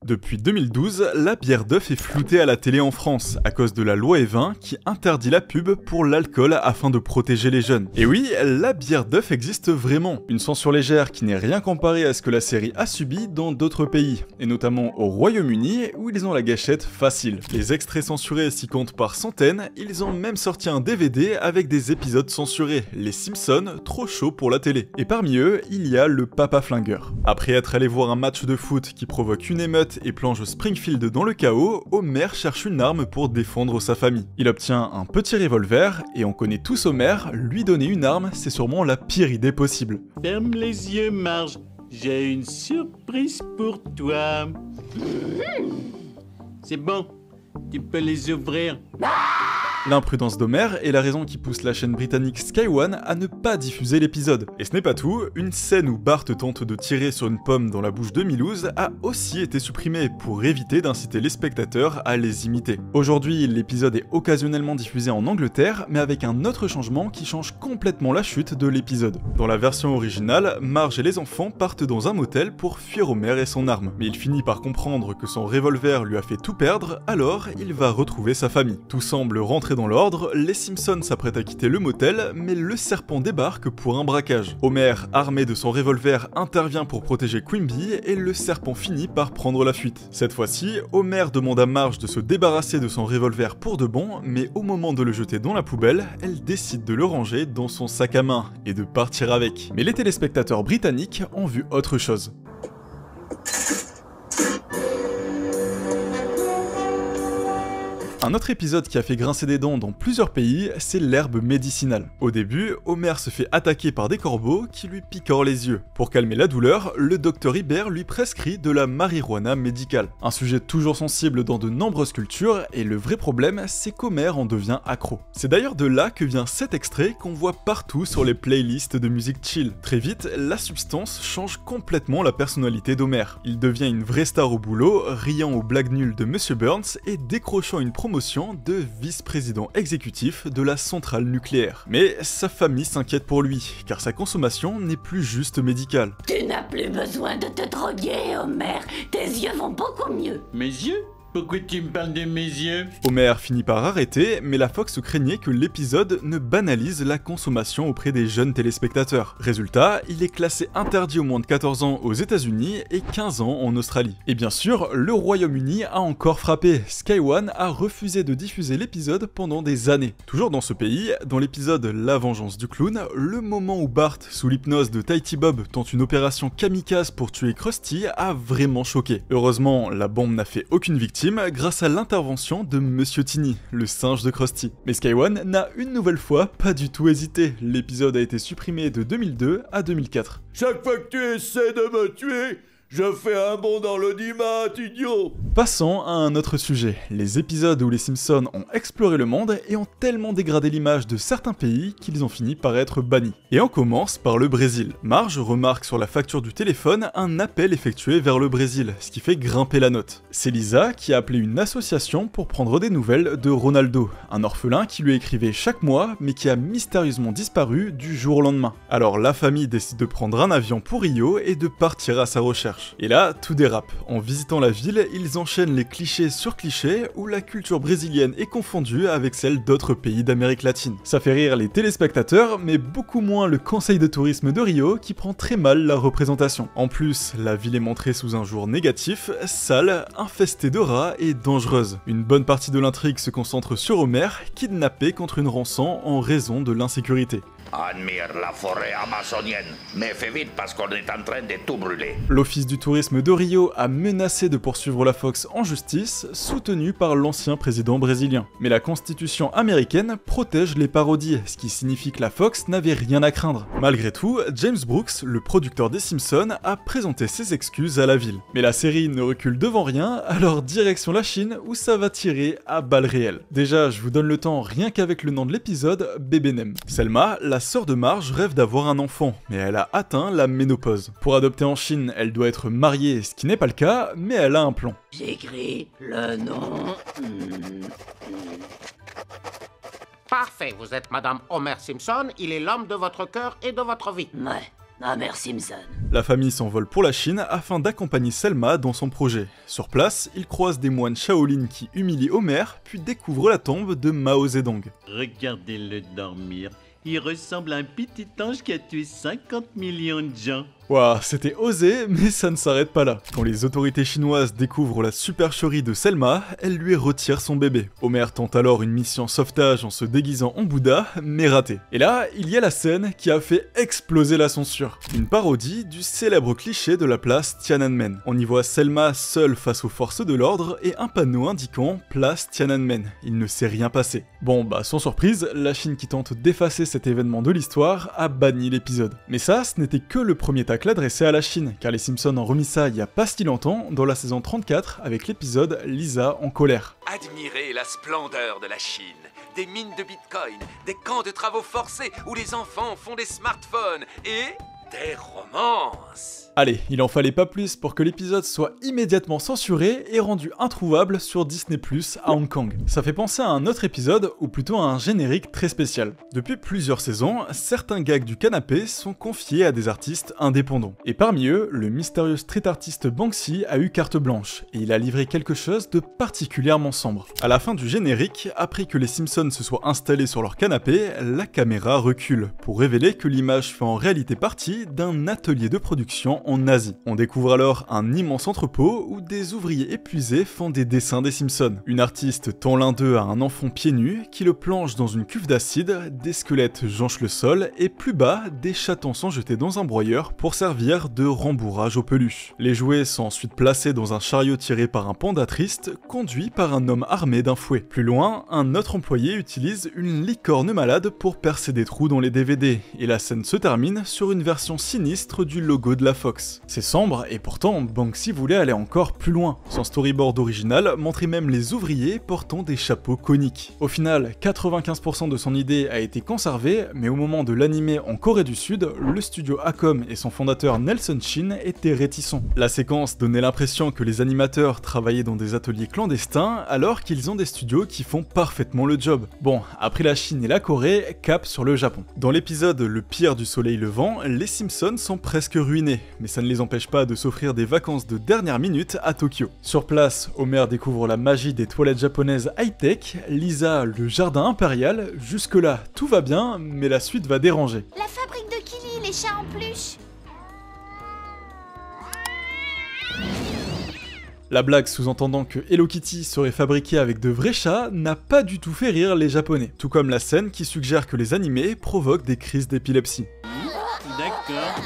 Depuis 2012, la bière d'œuf est floutée à la télé en France à cause de la loi E20 qui interdit la pub pour l'alcool afin de protéger les jeunes. Et oui, la bière d'œuf existe vraiment. Une censure légère qui n'est rien comparée à ce que la série a subi dans d'autres pays, et notamment au Royaume-Uni où ils ont la gâchette facile. Les extraits censurés s'y comptent par centaines, ils ont même sorti un DVD avec des épisodes censurés, les Simpsons, trop chaud pour la télé. Et parmi eux, il y a le Papa Flingueur. Après être allé voir un match de foot qui provoque une émeute et plonge Springfield dans le chaos, Homer cherche une arme pour défendre sa famille. Il obtient un petit revolver, et on connaît tous Homer, lui donner une arme, c'est sûrement la pire idée possible. Ferme les yeux, Marge, j'ai une surprise pour toi. C'est bon, tu peux les ouvrir. L'imprudence d'Homer est la raison qui pousse la chaîne britannique Sky One à ne pas diffuser l'épisode. Et ce n'est pas tout, une scène où Bart tente de tirer sur une pomme dans la bouche de Milouz a aussi été supprimée pour éviter d'inciter les spectateurs à les imiter. Aujourd'hui, l'épisode est occasionnellement diffusé en Angleterre, mais avec un autre changement qui change complètement la chute de l'épisode. Dans la version originale, Marge et les enfants partent dans un motel pour fuir Homer et son arme. Mais il finit par comprendre que son revolver lui a fait tout perdre, alors il va retrouver sa famille. Tout semble rentrer dans l'ordre, les Simpsons s'apprêtent à quitter le motel, mais le serpent débarque pour un braquage. Homer, armé de son revolver, intervient pour protéger Quimby et le serpent finit par prendre la fuite. Cette fois-ci, Homer demande à Marge de se débarrasser de son revolver pour de bon, mais au moment de le jeter dans la poubelle, elle décide de le ranger dans son sac à main et de partir avec. Mais les téléspectateurs britanniques ont vu autre chose. Un autre épisode qui a fait grincer des dents dans plusieurs pays, c'est l'herbe médicinale. Au début, Homer se fait attaquer par des corbeaux qui lui picorent les yeux. Pour calmer la douleur, le docteur Hibbert lui prescrit de la marijuana médicale. Un sujet toujours sensible dans de nombreuses cultures, et le vrai problème, c'est qu'Homer en devient accro. C'est d'ailleurs de là que vient cet extrait qu'on voit partout sur les playlists de musique chill. Très vite, la substance change complètement la personnalité d'Homer. Il devient une vraie star au boulot, riant aux blagues nulles de Monsieur Burns et décrochant une promotion de vice-président exécutif de la centrale nucléaire. Mais sa famille s'inquiète pour lui, car sa consommation n'est plus juste médicale. Tu n'as plus besoin de te droguer, Homer. Tes yeux vont beaucoup mieux. Mes yeux? Pourquoi tu me parles de mes yeux? Homer finit par arrêter, mais la Fox craignait que l'épisode ne banalise la consommation auprès des jeunes téléspectateurs. Résultat, il est classé interdit aux moins de 14 ans aux États-Unis et 15 ans en Australie. Et bien sûr, le Royaume-Uni a encore frappé. Sky One a refusé de diffuser l'épisode pendant des années. Toujours dans ce pays, dans l'épisode La vengeance du clown, le moment où Bart, sous l'hypnose de Tighty Bob, tente une opération kamikaze pour tuer Krusty a vraiment choqué. Heureusement, la bombe n'a fait aucune victime, grâce à l'intervention de Monsieur Tiny, le singe de Krusty. Mais Sky One n'a une nouvelle fois pas du tout hésité. L'épisode a été supprimé de 2002 à 2004. Chaque fois que tu essaies de me tuer, je fais un bond dans l'audimat, idiot! Passons à un autre sujet. Les épisodes où les Simpsons ont exploré le monde et ont tellement dégradé l'image de certains pays qu'ils ont fini par être bannis. Et on commence par le Brésil. Marge remarque sur la facture du téléphone un appel effectué vers le Brésil, ce qui fait grimper la note. C'est Lisa qui a appelé une association pour prendre des nouvelles de Ronaldo, un orphelin qui lui écrivait chaque mois mais qui a mystérieusement disparu du jour au lendemain. Alors la famille décide de prendre un avion pour Rio et de partir à sa recherche. Et là, tout dérape. En visitant la ville, ils enchaînent les clichés sur clichés où la culture brésilienne est confondue avec celle d'autres pays d'Amérique latine. Ça fait rire les téléspectateurs, mais beaucoup moins le conseil de tourisme de Rio qui prend très mal la représentation. En plus, la ville est montrée sous un jour négatif, sale, infestée de rats et dangereuse. Une bonne partie de l'intrigue se concentre sur Homer, kidnappé contre une rançon en raison de l'insécurité. Admire la forêt amazonienne, mais fais vite parce qu'on est en train de tout brûler. L'Office du tourisme de Rio a menacé de poursuivre la Fox en justice, soutenu par l'ancien président brésilien. Mais la constitution américaine protège les parodies, ce qui signifie que la Fox n'avait rien à craindre. Malgré tout, James Brooks, le producteur des Simpsons, a présenté ses excuses à la ville. Mais la série ne recule devant rien, alors direction la Chine où ça va tirer à balles réelles. Déjà, je vous donne le temps rien qu'avec le nom de l'épisode, Bébé Nem. Selma, la sœur de Marge, rêve d'avoir un enfant, mais elle a atteint la ménopause. Pour adopter en Chine, elle doit être mariée, ce qui n'est pas le cas, mais elle a un plan. J'écris le nom. Parfait, vous êtes Madame Homer Simpson, il est l'homme de votre cœur et de votre vie. Ouais. Homer Simpson. La famille s'envole pour la Chine afin d'accompagner Selma dans son projet. Sur place, ils croisent des moines Shaolin qui humilient Homer, puis découvrent la tombe de Mao Zedong. Regardez-le dormir. Il ressemble à un petit ange qui a tué 50 millions de gens. Waouh, c'était osé, mais ça ne s'arrête pas là. Quand les autorités chinoises découvrent la supercherie de Selma, elles lui retirent son bébé. Homer tente alors une mission sauvetage en se déguisant en Bouddha, mais raté. Et là, il y a la scène qui a fait exploser la censure. Une parodie du célèbre cliché de la place Tiananmen. On y voit Selma seule face aux forces de l'ordre et un panneau indiquant « Place Tiananmen ». Il ne s'est rien passé. Bon, bah sans surprise, la Chine qui tente d'effacer cet événement de l'histoire a banni l'épisode. Mais ça, ce n'était que le premier tacle adressé à la Chine, car les Simpsons ont remis ça il y a pas si longtemps, dans la saison 34, avec l'épisode Lisa en colère. Admirez la splendeur de la Chine, des mines de bitcoin, des camps de travaux forcés où les enfants font des smartphones et des romances. Allez, il en fallait pas plus pour que l'épisode soit immédiatement censuré et rendu introuvable sur Disney+ à Hong Kong. Ça fait penser à un autre épisode, ou plutôt à un générique très spécial. Depuis plusieurs saisons, certains gags du canapé sont confiés à des artistes indépendants. Et parmi eux, le mystérieux street artiste Banksy a eu carte blanche, et il a livré quelque chose de particulièrement sombre. À la fin du générique, après que les Simpsons se soient installés sur leur canapé, la caméra recule, pour révéler que l'image fait en réalité partie d'un atelier de production en Asie. On découvre alors un immense entrepôt où des ouvriers épuisés font des dessins des Simpsons. Une artiste tend l'un d'eux à un enfant pieds nus qui le plonge dans une cuve d'acide, des squelettes jonchent le sol et plus bas, des chatons sont jetés dans un broyeur pour servir de rembourrage aux peluches. Les jouets sont ensuite placés dans un chariot tiré par un panda triste, conduit par un homme armé d'un fouet. Plus loin, un autre employé utilise une licorne malade pour percer des trous dans les DVD, et la scène se termine sur une version sinistre du logo de la Fox. C'est sombre et pourtant Banksy voulait aller encore plus loin. Son storyboard original montrait même les ouvriers portant des chapeaux coniques. Au final, 95% de son idée a été conservée, mais au moment de l'animer en Corée du Sud, le studio Acom et son fondateur Nelson Shin étaient réticents. La séquence donnait l'impression que les animateurs travaillaient dans des ateliers clandestins alors qu'ils ont des studios qui font parfaitement le job. Bon, après la Chine et la Corée, cap sur le Japon. Dans l'épisode Le pire du soleil levant, les Simpsons sont presque ruinés, mais ça ne les empêche pas de s'offrir des vacances de dernière minute à Tokyo. Sur place, Homer découvre la magie des toilettes japonaises high-tech, Lisa le jardin impérial, jusque-là tout va bien, mais la suite va déranger. La fabrique de Kili, les chats en peluche. La blague sous-entendant que Hello Kitty serait fabriquée avec de vrais chats n'a pas du tout fait rire les japonais, tout comme la scène qui suggère que les animés provoquent des crises d'épilepsie. D'accord.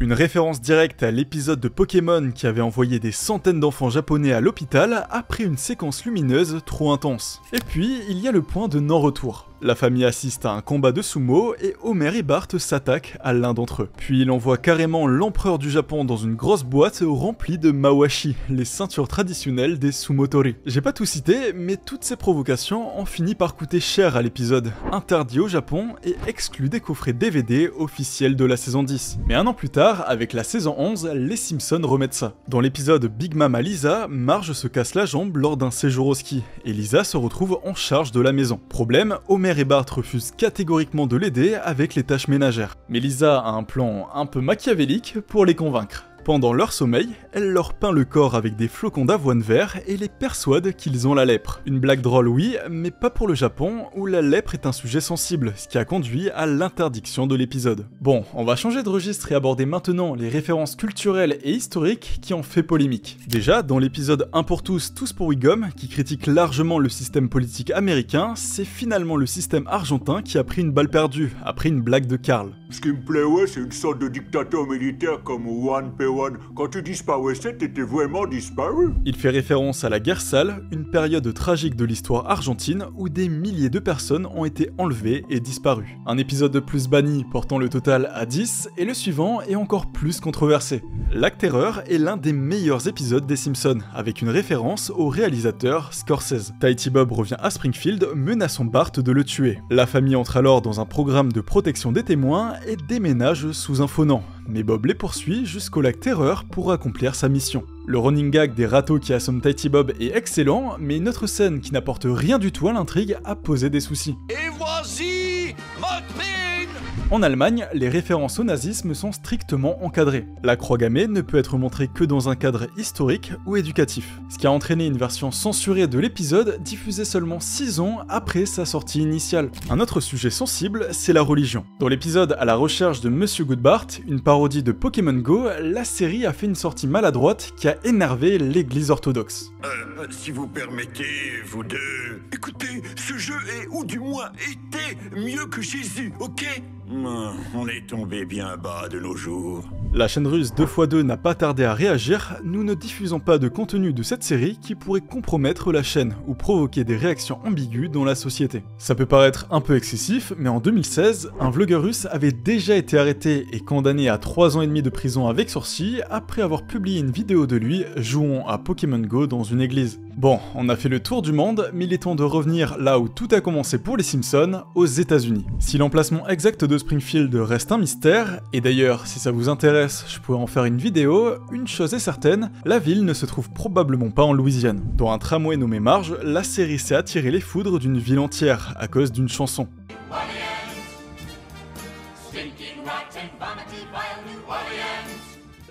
Une référence directe à l'épisode de Pokémon qui avait envoyé des centaines d'enfants japonais à l'hôpital après une séquence lumineuse trop intense. Et puis, il y a le point de non-retour. La famille assiste à un combat de sumo et Homer et Bart s'attaquent à l'un d'entre eux. Puis il envoie carrément l'empereur du Japon dans une grosse boîte remplie de mawashi, les ceintures traditionnelles des sumotori. J'ai pas tout cité, mais toutes ces provocations ont fini par coûter cher à l'épisode, interdit au Japon et exclu des coffrets DVD officiels de la saison 10. Mais un an plus tard, avec la saison 11, les Simpsons remettent ça. Dans l'épisode Big Mama Lisa, Marge se casse la jambe lors d'un séjour au ski, et Lisa se retrouve en charge de la maison. Problème, Homer et Bart refusent catégoriquement de l'aider avec les tâches ménagères. Mais Lisa a un plan un peu machiavélique pour les convaincre. Pendant leur sommeil, elle leur peint le corps avec des flocons d'avoine vert et les persuade qu'ils ont la lèpre. Une blague drôle oui, mais pas pour le Japon, où la lèpre est un sujet sensible, ce qui a conduit à l'interdiction de l'épisode. Bon, on va changer de registre et aborder maintenant les références culturelles et historiques qui ont fait polémique. Déjà, dans l'épisode 1 pour tous, tous pour Wiggum, qui critique largement le système politique américain, c'est finalement le système argentin qui a pris une balle perdue, après une blague de Karl. Ce qui me plaît, ouais, c'est une sorte de dictateur militaire comme Juan Perón. Quand tu disparaissais, t'étais vraiment disparu. Il fait référence à la guerre sale, une période tragique de l'histoire argentine où des milliers de personnes ont été enlevées et disparues. Un épisode de plus banni portant le total à 10, et le suivant est encore plus controversé. Lac Terreur est l'un des meilleurs épisodes des Simpsons, avec une référence au réalisateur Scorsese. Tahiti Bob revient à Springfield, menaçant Bart de le tuer. La famille entre alors dans un programme de protection des témoins et déménage sous un faux nom. Mais Bob les poursuit jusqu'au lac Terreur pour accomplir sa mission. Le running gag des râteaux qui assomment Tahiti Bob est excellent, mais une autre scène qui n'apporte rien du tout à l'intrigue a posé des soucis. Et voici Mudpin! En Allemagne, les références au nazisme sont strictement encadrées. La croix gammée ne peut être montrée que dans un cadre historique ou éducatif, ce qui a entraîné une version censurée de l'épisode diffusée seulement 6 ans après sa sortie initiale. Un autre sujet sensible, c'est la religion. Dans l'épisode À la recherche de Monsieur Goodbart, une parodie de Pokémon Go, la série a fait une sortie maladroite qui a énervé l'église orthodoxe. Si vous permettez, vous deux... Écoutez, ce jeu est, ou du moins était, mieux que Jésus, ok? On est tombé bien bas de nos jours. La chaîne russe 2x2 n'a pas tardé à réagir, nous ne diffusons pas de contenu de cette série qui pourrait compromettre la chaîne ou provoquer des réactions ambiguës dans la société. Ça peut paraître un peu excessif, mais en 2016, un vlogueur russe avait déjà été arrêté et condamné à 3 ans et demi de prison avec sursis après avoir publié une vidéo de lui jouant à Pokémon Go dans une église. Bon, on a fait le tour du monde, mais il est temps de revenir là où tout a commencé pour les Simpsons, aux États-Unis. Si l'emplacement exact de Springfield reste un mystère, et d'ailleurs, si ça vous intéresse, je pourrais en faire une vidéo, une chose est certaine, la ville ne se trouve probablement pas en Louisiane. Dans un tramway nommé Marge, la série s'est attiré les foudres d'une ville entière à cause d'une chanson.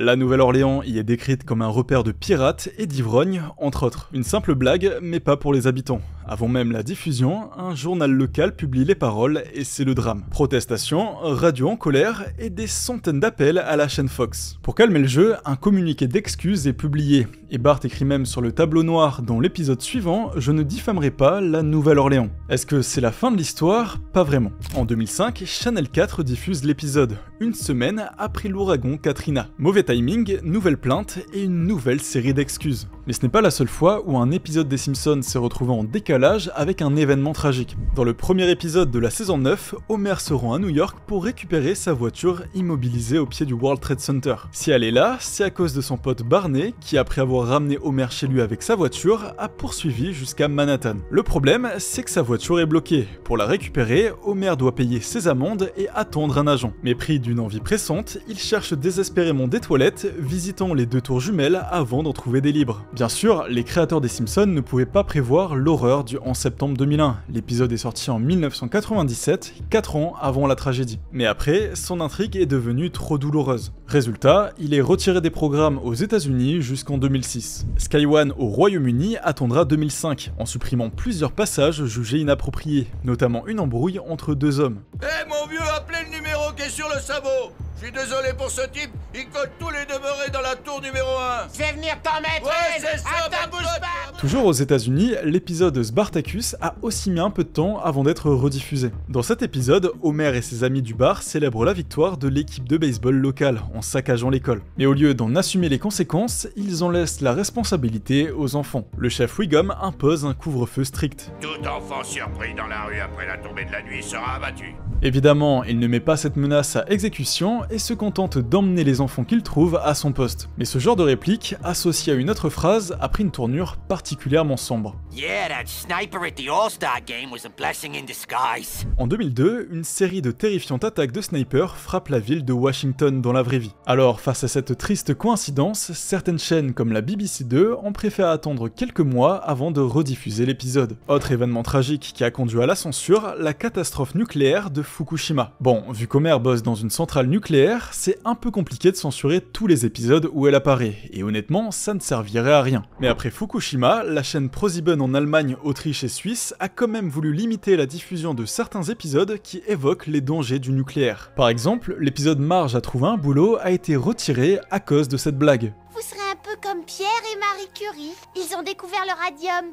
La Nouvelle-Orléans y est décrite comme un repère de pirates et d'ivrognes, entre autres. Une simple blague, mais pas pour les habitants. Avant même la diffusion, un journal local publie les paroles et c'est le drame. Protestation, radio en colère et des centaines d'appels à la chaîne Fox. Pour calmer le jeu, un communiqué d'excuses est publié. Et Bart écrit même sur le tableau noir dans l'épisode suivant « Je ne diffamerai pas la Nouvelle-Orléans ». Est-ce que c'est la fin de l'histoire? Pas vraiment. En 2005, Channel 4 diffuse l'épisode, une semaine après l'ouragan Katrina. Mauvais timing, nouvelle plainte et une nouvelle série d'excuses. Mais ce n'est pas la seule fois où un épisode des Simpsons s'est retrouvé en décalage avec un événement tragique. Dans le premier épisode de la saison 9, Homer se rend à New York pour récupérer sa voiture immobilisée au pied du World Trade Center. Si elle est là, c'est à cause de son pote Barney qui, après avoir ramené Homer chez lui avec sa voiture, a poursuivi jusqu'à Manhattan. Le problème, c'est que sa voiture est bloquée. Pour la récupérer, Homer doit payer ses amendes et attendre un agent. Mais pris d'une envie pressante, il cherche désespérément des toilettes, visitant les 2 tours jumelles avant d'en trouver des libres. Bien sûr, les créateurs des Simpsons ne pouvaient pas prévoir l'horreur du 11 septembre 2001. L'épisode est sorti en 1997, 4 ans avant la tragédie. Mais après, son intrigue est devenue trop douloureuse. Résultat, il est retiré des programmes aux États-Unis jusqu'en 2006. Sky One au Royaume-Uni attendra 2005, en supprimant plusieurs passages jugés inappropriés, notamment une embrouille entre 2 hommes. Mon vieux, appelez le numéro qui est sur le sabot. Je suis désolé pour ce type, il colle tous les demeurés dans la tour numéro 1. Je vais venir t'en mettre Ouais, une. c'est ça, Attends, bouge pas. Toujours aux États-Unis, l'épisode Spartacus a aussi mis un peu de temps avant d'être rediffusé. Dans cet épisode, Homer et ses amis du bar célèbrent la victoire de l'équipe de baseball locale en saccageant l'école. Mais au lieu d'en assumer les conséquences, ils en laissent la responsabilité aux enfants. Le chef Wiggum impose un couvre-feu strict. Tout enfant surpris dans la rue après la tombée de la nuit sera abattu. Évidemment, il ne met pas cette menace à exécution et se contente d'emmener les enfants qu'il trouve à son poste. Mais ce genre de réplique, associée à une autre phrase, a pris une tournure particulièrement sombre. Yeah, that sniper at the All-Star game was a blessing in disguise. En 2002, une série de terrifiantes attaques de snipers frappe la ville de Washington dans la vraie vie. Alors, face à cette triste coïncidence, certaines chaînes comme la BBC2 ont préféré attendre quelques mois avant de rediffuser l'épisode. Autre événement tragique qui a conduit à la censure, la catastrophe nucléaire de Fukushima. Bon, vu qu'Homer bosse dans une centrale nucléaire, c'est un peu compliqué de censurer tous les épisodes où elle apparaît, et honnêtement, ça ne servirait à rien. Mais après Fukushima, la chaîne ProSieben en Allemagne, Autriche et Suisse a quand même voulu limiter la diffusion de certains épisodes qui évoquent les dangers du nucléaire. Par exemple, l'épisode Marge a trouvé un boulot a été retiré à cause de cette blague. Vous serez un peu comme Pierre et Marie Curie. Ils ont découvert le radium.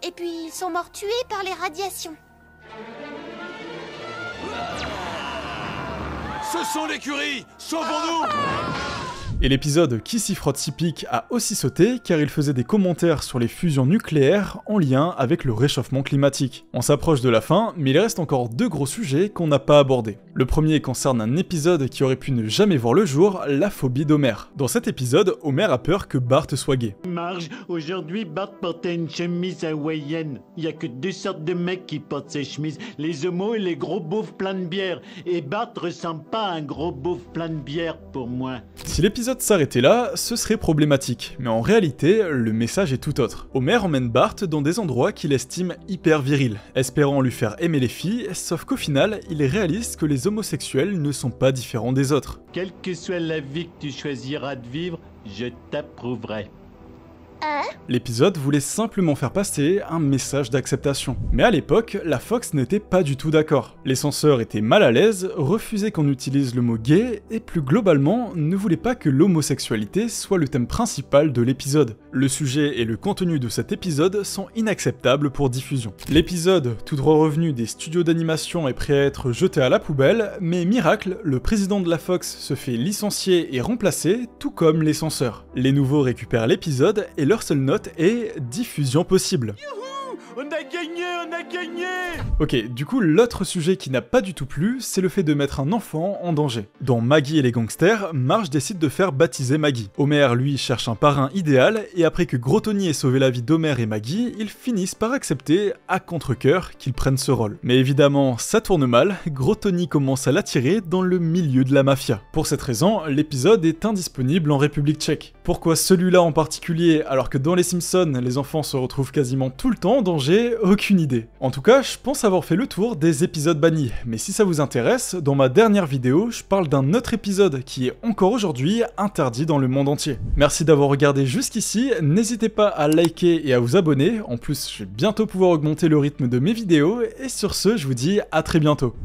Et puis ils sont morts tués par les radiations. Ce sont les Curie. Sauvons-nous. Et l'épisode Qui s'y frotte s'y pique a aussi sauté car il faisait des commentaires sur les fusions nucléaires en lien avec le réchauffement climatique. On s'approche de la fin, mais il reste encore 2 gros sujets qu'on n'a pas abordés. Le premier concerne un épisode qui aurait pu ne jamais voir le jour, la phobie d'Homer. Dans cet épisode, Homer a peur que Bart soit gay. Marge, aujourd'hui Bart portait une chemise hawaïenne. Il y a que 2 sortes de mecs qui portent ces chemises, les homos et les gros beaufs pleins de bière. Et Bart ressemble pas à un gros beauf plein de bière pour moi. Si l'épisode l'épisode s'arrêtait là, ce serait problématique, mais en réalité, le message est tout autre. Homer emmène Bart dans des endroits qu'il estime hyper virils, espérant lui faire aimer les filles, sauf qu'au final, il réalise que les homosexuels ne sont pas différents des autres. Quelle que soit la vie que tu choisiras de vivre, je t'approuverai. L'épisode voulait simplement faire passer un message d'acceptation. Mais à l'époque, la Fox n'était pas du tout d'accord. Les censeurs étaient mal à l'aise, refusaient qu'on utilise le mot gay, et plus globalement, ne voulaient pas que l'homosexualité soit le thème principal de l'épisode. Le sujet et le contenu de cet épisode sont inacceptables pour diffusion. L'épisode, tout droit revenu des studios d'animation, est prêt à être jeté à la poubelle, mais miracle, le président de la Fox se fait licencier et remplacer, tout comme les censeurs. Les nouveaux récupèrent l'épisode et leur seule note est diffusion possible. On a gagné, on a gagné! Ok, du coup, l'autre sujet qui n'a pas du tout plu, c'est le fait de mettre un enfant en danger. Dans Maggie et les gangsters, Marge décide de faire baptiser Maggie. Homer, lui, cherche un parrain idéal, et après que Gros Tony ait sauvé la vie d'Homer et Maggie, ils finissent par accepter, à contre-cœur, qu'ils prennent ce rôle. Mais évidemment, ça tourne mal, Gros Tony commence à l'attirer dans le milieu de la mafia. Pour cette raison, l'épisode est indisponible en République tchèque. Pourquoi celui-là en particulier, alors que dans les Simpsons, les enfants se retrouvent quasiment tout le temps en danger? Aucune idée. En tout cas, je pense avoir fait le tour des épisodes bannis, mais si ça vous intéresse, dans ma dernière vidéo, je parle d'un autre épisode qui est encore aujourd'hui interdit dans le monde entier. Merci d'avoir regardé jusqu'ici, n'hésitez pas à liker et à vous abonner, en plus je vais bientôt pouvoir augmenter le rythme de mes vidéos, et sur ce, je vous dis à très bientôt.